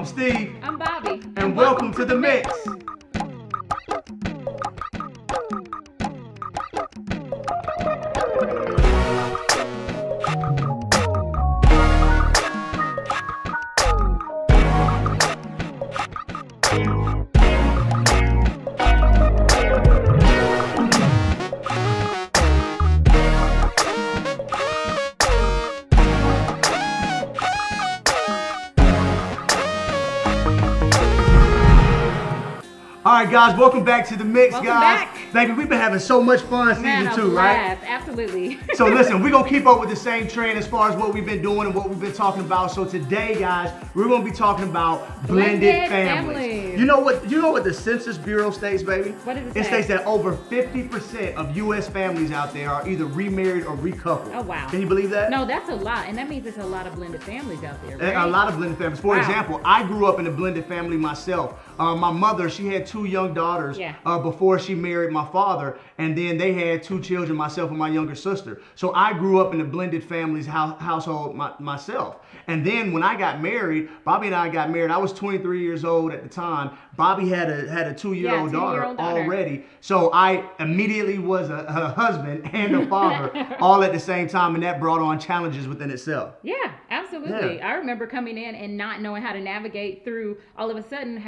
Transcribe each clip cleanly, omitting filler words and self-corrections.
Steve. I'm Bobby. And welcome to the Mix. All right, guys, welcome back to the Mix, Welcome guys. back. Baby, we've been having so much fun Man, season 2, right? Absolutely. So listen, we're gonna keep up with the same trend as far as what we've been doing and what we've been talking about. So today, guys, we're gonna be talking about blended families. You know what the Census Bureau states, baby? What does it say? It states that over 50% of U.S. families out there are either remarried or recoupled. Oh, wow. Can you believe that? No, that's a lot, and that means there's a lot of blended families out there, right? A lot of blended families. For Wow. example, I grew up in a blended family myself. My mother, she had 2 young daughters before she married my father, and then they had 2 children, myself and my younger sister. So I grew up in a blended family's household myself. And then when I got married, Bobby and I got married. I was 23 years old at the time. Bobby had a 2-year-old daughter already. So I immediately was a husband and a father all at the same time, and that brought on challenges within itself. Yeah, absolutely. Yeah. I remember coming in and not knowing how to navigate through all of a sudden,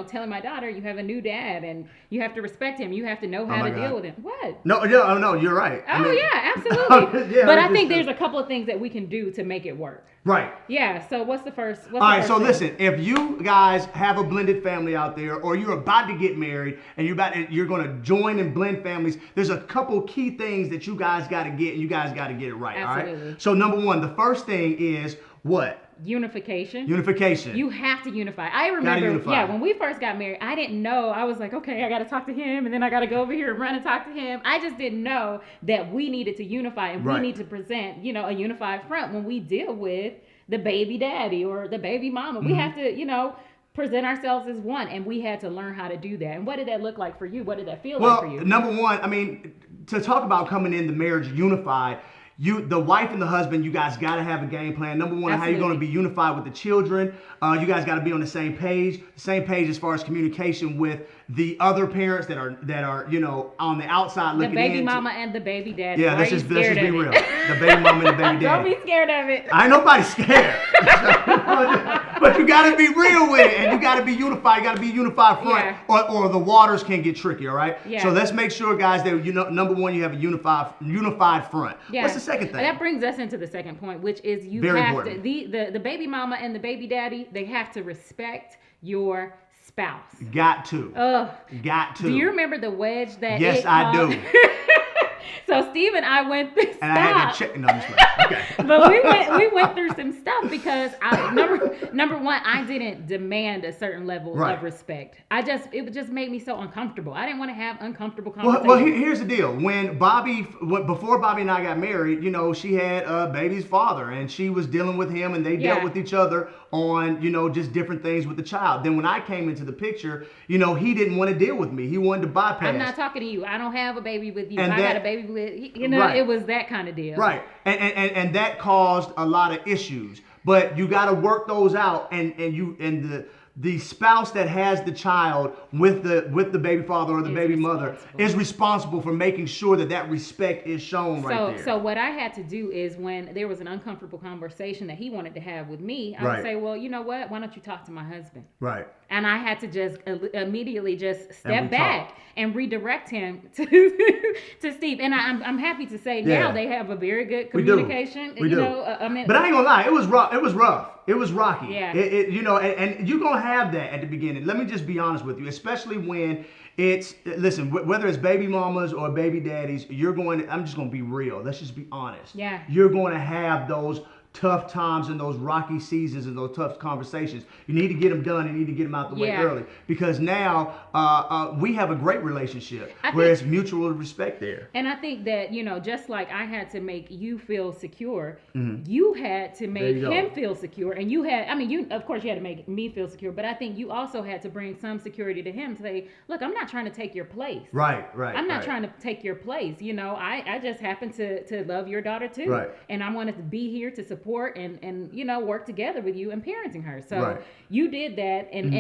telling my daughter, you have a new dad and you have to respect him. You have to know how to deal with him. What? No, you're right. Yeah, absolutely. Yeah, but I think there's a couple of things that we can do to make it work. Right. Yeah, so what's the first? All right, so listen, if you guys have a blended family out there, or you're about to get married and you're going to join and blend families, there's a couple key things that you guys got to get, and you guys got to get it right. Absolutely. All right. So number 1, the first thing is what? Unification. Unification. You have to unify. I remember, when we first got married, I didn't know. I was like, okay, I got to talk to him, and then I got to go over here and run and talk to him. I just didn't know that we needed to unify, and we need to present, a unified front when we deal with the baby daddy or the baby mama. We have to, present ourselves as one, and we had to learn how to do that. And what did that look like for you? What did that feel like for you? Well, number 1, to talk about coming in the marriage unified, the wife and the husband, you guys got to have a game plan. Number 1, how you're going to be unified with the children. You guys got to be on the same page as far as communication with the other parents that are on the outside looking in. The baby mama and the baby daddy. Yeah, let's just be real. The baby mama and the baby daddy. Don't be scared of it. I ain't nobody scared. But you got to be real with it, and you got to be unified. You got to be unified front, or the waters can get tricky. All right. Yeah. So let's make sure, guys, that number 1, you have a unified front. Yeah. What's the second thing? That brings us into the second point, which is the baby mama and the baby daddy, they have to respect your spouse. Got to. Got to. Do you remember the wedge that? Yes, I do. So Steve and I went through. And I had to check. No, I'm just like, okay. But we went through some stuff because number 1, I didn't demand a certain level of respect. It just made me so uncomfortable. I didn't want to have uncomfortable conversations. Well, here's the deal. Before Bobby and I got married, she had baby's father, and she was dealing with him, and they dealt with each other on just different things with the child. Then when I came into the picture, he didn't want to deal with me. He wanted to bypass. I'm not talking to you. I don't have a baby with you. And I got a baby with it was that kind of deal. Right. And that caused a lot of issues. But you got to work those out, and the spouse that has the child with the baby father or the baby mother is responsible for making sure that respect is shown right there. So what I had to do is, when there was an uncomfortable conversation that he wanted to have with me, I would say, well, you know what? Why don't you talk to my husband? Right. And I had to just immediately just step back and redirect him to Steve. And I'm happy to say now they have a very good communication. We do. But I ain't gonna lie, it was rough. It was rough. It was rocky. Yeah. And you're gonna have that at the beginning. Let me just be honest with you, especially when whether it's baby mamas or baby daddies, I'm just gonna be real. Let's just be honest. Yeah. You're gonna have those tough times and those rocky seasons and those tough conversations. You need to get them done. You need to get them out the way early, because now we have a great relationship where it's mutual respect there. And I think that, just like I had to make you feel secure, you had to make him feel secure. And of course you had to make me feel secure, but I think you also had to bring some security to him to say, look, I'm not trying to take your place. Right. I'm not trying to take your place. I just happen to love your daughter too. Right. And I wanted to be here to support support and work together with you in parenting her. So you did that, and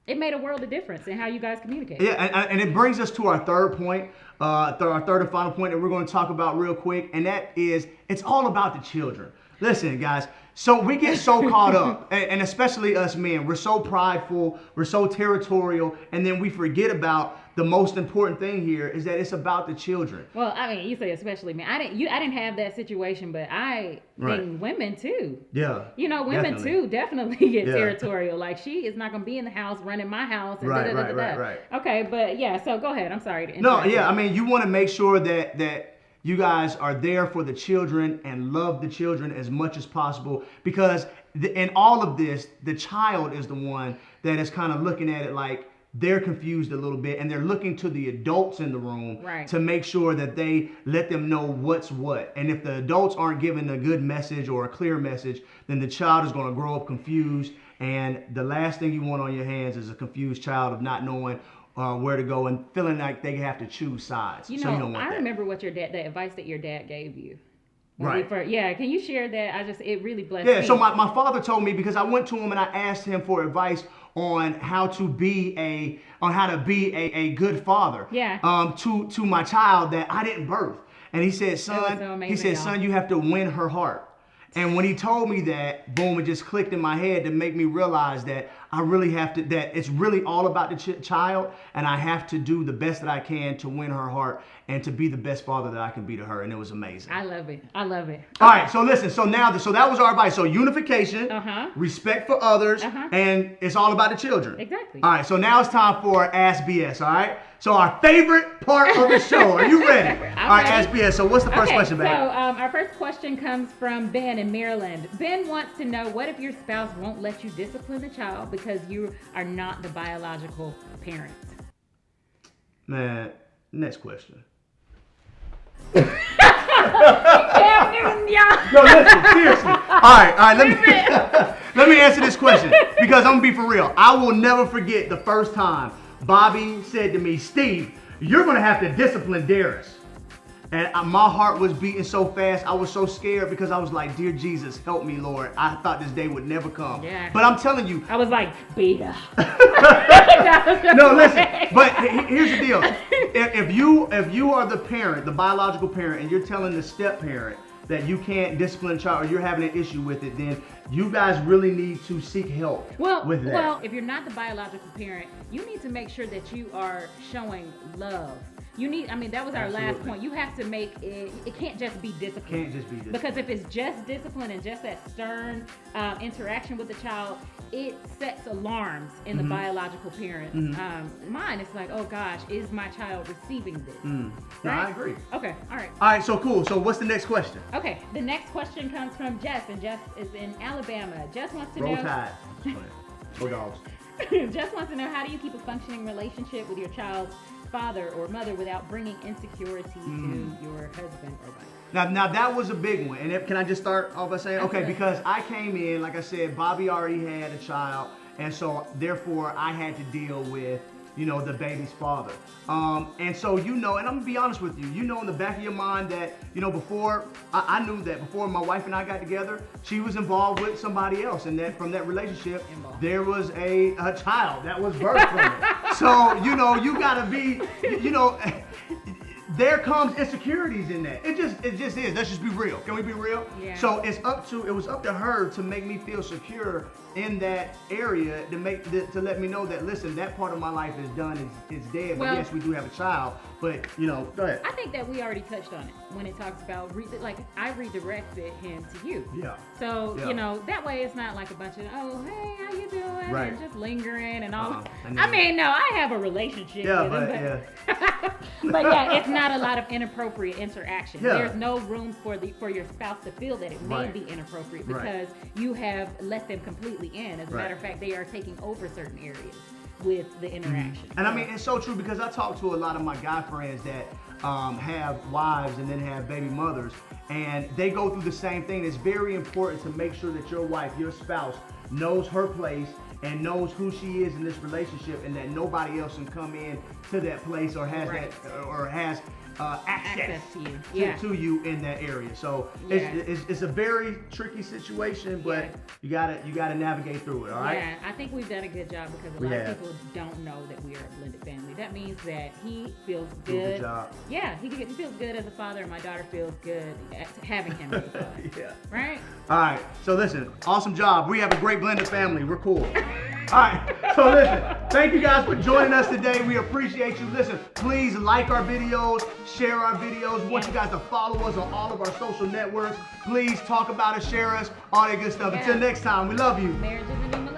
it made a world of difference in how you guys communicate. Yeah, and it brings us to our third point, our third and final point that we're going to talk about real quick, and that is it's all about the children. Listen, guys, so we get so caught up, and especially us men, we're so prideful, we're so territorial, and then we forget about the most important thing here is that it's about the children. Well, I mean, you say especially men. I didn't have that situation, but I think women too. Yeah. Women too definitely get territorial. Like, she is not going to be in the house running my house. And Right. Okay, but yeah, so go ahead. I'm sorry to No, interrupt. yeah, I mean, you want to make sure that you guys are there for the children and love the children as much as possible, because in all of this, the child is the one that is kind of looking at it like they're confused a little bit, and they're looking to the adults in the room to make sure that they let them know what's what. And if the adults aren't giving a good message or a clear message, then the child is going to grow up confused. And the last thing you want on your hands is a confused child of not knowing where to go and feeling like they have to choose sides. So you don't want I that. remember what the advice that your dad gave you. Right. Can you share that? It really blessed me. me. So my father told me, because I went to him and I asked him for advice on how to be a good father. To my child that I didn't birth. And he said, son, you have to win her heart. And when he told me that, boom, it just clicked in my head to make me realize that I really have to, that it's really all about the child, and I have to do the best that I can to win her heart and to be the best father that I can be to her. And it was amazing. I love it. All right, so listen, so that was our advice. So unification, respect for others, and it's all about the children. Exactly. All right, so now it's time for Ask BS, all right? So our favorite part of the show. Are you ready? All right, Ask BS. So what's the first question, baby? So our first question comes from Ben in Maryland. Ben wants to know, what if your spouse won't let you discipline the child because you are not the biological parent? Man, next question. No, listen, seriously. All right, let me answer this question, because I'm gonna be for real. I will never forget the first time Bobby said to me, Steve, you're gonna have to discipline Darius. And my heart was beating so fast. I was so scared, because I was like, dear Jesus, help me, Lord. I thought this day would never come. Yeah. But I'm telling you. I was like, beta. No, listen. But here's the deal. If you are the parent, the biological parent, and you're telling the step parent that you can't discipline a child, or you're having an issue with it, then you guys really need to seek help with that. Well, if you're not the biological parent, you need to make sure that you are showing love. That was our last point. You have to make it can't just be discipline. Because if it's just discipline and just that stern interaction with the child, it sets alarms in the biological parent. Mine, it's like, oh gosh, is my child receiving this? Right? No, I agree. Okay, all right. All right, so cool. So what's the next question? Okay, the next question comes from Jess, and Jess is in Alabama. Jess wants to Roll know. Tide. Go Dogs. Jess wants to know, how do you keep a functioning relationship with your child's father or mother without bringing insecurity to your husband or wife? Now that was a big one. And can I just start off by saying, okay, because I came in, like I said, Bobby already had a child, and so therefore I had to deal with, the baby's father. And so, and I'm gonna be honest with you, in the back of your mind that, before, I knew that before my wife and I got together, she was involved with somebody else, and that from that relationship, there was a child that was birthed from it. So, you gotta be, there comes insecurities in that. It just is. Let's just be real. Can we be real? Yeah. So it was up to her to make me feel secure in that area, to let me know that, listen, that part of my life is done, it's dead. But yes, we do have a child. But go ahead. I think that we already touched on it when it talks about I redirected him to you. Yeah. So that way it's not like a bunch of, oh, hey, how you doing? Right. And just lingering and all. I have a relationship with him. But yeah, it's not a lot of inappropriate interaction. Yeah. There's no room for your spouse to feel that it may be inappropriate, because you have let them completely in. As a matter of fact, they are taking over certain areas with the interaction. And it's so true, because I talk to a lot of my guy friends that have wives and then have baby mothers, and they go through the same thing. It's very important to make sure that your wife, your spouse, knows her place and knows who she is in this relationship, and that nobody else can come in to that place or has access to you. To you in that area. So it's a very tricky situation, but you gotta navigate through it. All right. Yeah, I think we've done a good job because a lot of people don't know that we are a blended family. That means that he feels good. Good job. Yeah, he feels good as a father, and my daughter feels good at having him as a father. Yeah. Right. All right. So listen, awesome job. We have a great blended family. We're cool. All right, so listen, thank you guys for joining us today. We appreciate you. Listen, please like our videos, share our videos. We want you guys to follow us on all of our social networks. Please talk about us, share us, all that good stuff. Until next time, we love you. Marriage is a new